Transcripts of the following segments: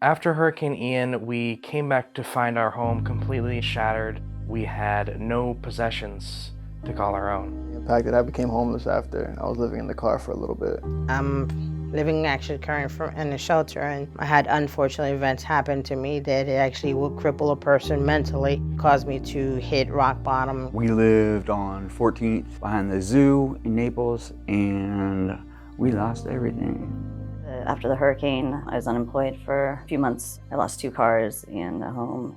After Hurricane Ian, we came back to find our home completely shattered. We had no possessions to call our own. The impact that I became homeless after. I was living in the car for a little bit. I'm living actually currently in a shelter, and I had unfortunate events happen to me that it actually will cripple a person mentally, cause me to hit rock bottom. We lived on 14th behind the zoo in Naples, and we lost everything. After the hurricane, I was unemployed for a few months. I lost 2 cars and a home.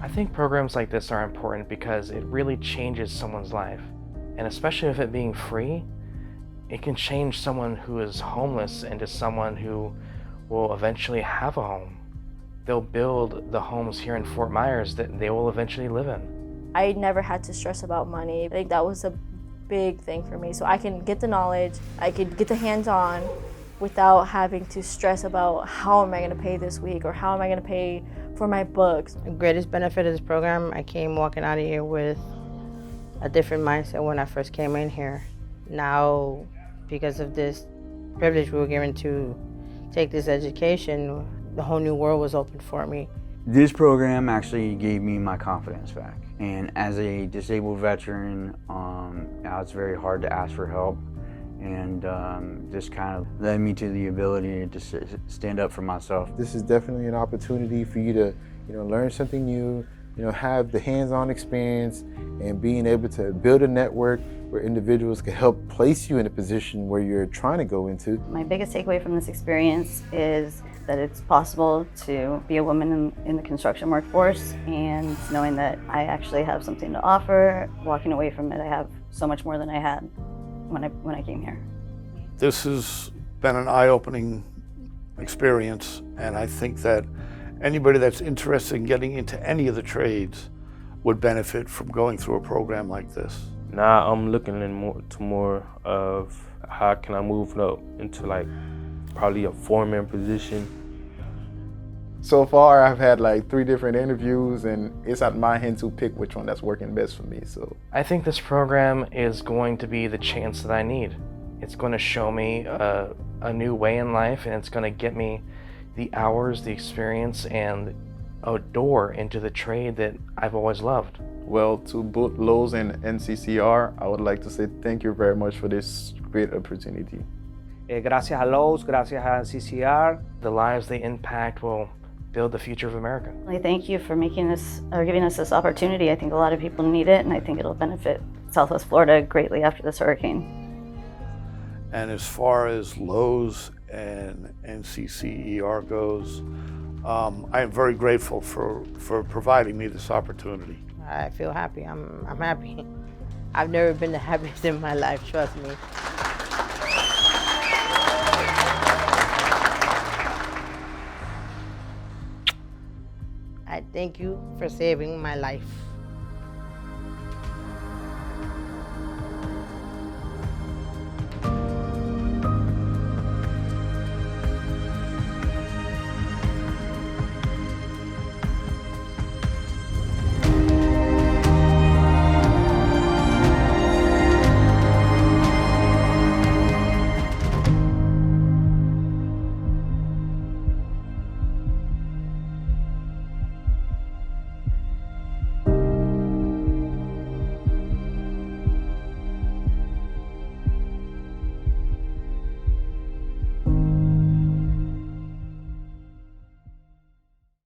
I think programs like this are important because it really changes someone's life. And especially with it being free, it can change someone who is homeless into someone who will eventually have a home. They'll build the homes here in Fort Myers that they will eventually live in. I never had to stress about money. I think that was a big thing for me. So I can get the knowledge, I could get the hands-on without having to stress about how am I gonna pay this week or how am I gonna pay for my books. The greatest benefit of this program, I came walking out of here with a different mindset when I first came in here. Now, because of this privilege we were given to take this education, the whole new world was open for me. This program actually gave me my confidence back. And as a disabled veteran, now it's very hard to ask for help. And this kind of led me to the ability to stand up for myself. This is definitely an opportunity for you to, learn something new, have the hands-on experience and being able to build a network where individuals can help place you in a position where you're trying to go into. My biggest takeaway from this experience is that it's possible to be a woman in the construction workforce, and knowing that I actually have something to offer. Walking away from it, I have so much more than I had when I came here. This has been an eye-opening experience, and I think that anybody that's interested in getting into any of the trades would benefit from going through a program like this. Now I'm looking into more of how can I move up into probably a foreman position. So far, I've had 3 different interviews, and it's at my hand to pick which one that's working best for me. So I think this program is going to be the chance that I need. It's going to show me a new way in life, and it's going to get me the hours, the experience, and a door into the trade that I've always loved. Well, to both Lowe's and NCCER, I would like to say thank you very much for this great opportunity. Gracias a Lowe's, gracias a NCCER. The lives they impact will build the future of America. I thank you for giving us this opportunity. I think a lot of people need it, and I think it'll benefit Southwest Florida greatly after this hurricane. And as far as Lowe's and NCCER goes, I am very grateful for providing me this opportunity. I feel happy. I'm happy. I've never been the happiest in my life, trust me. I thank you for saving my life.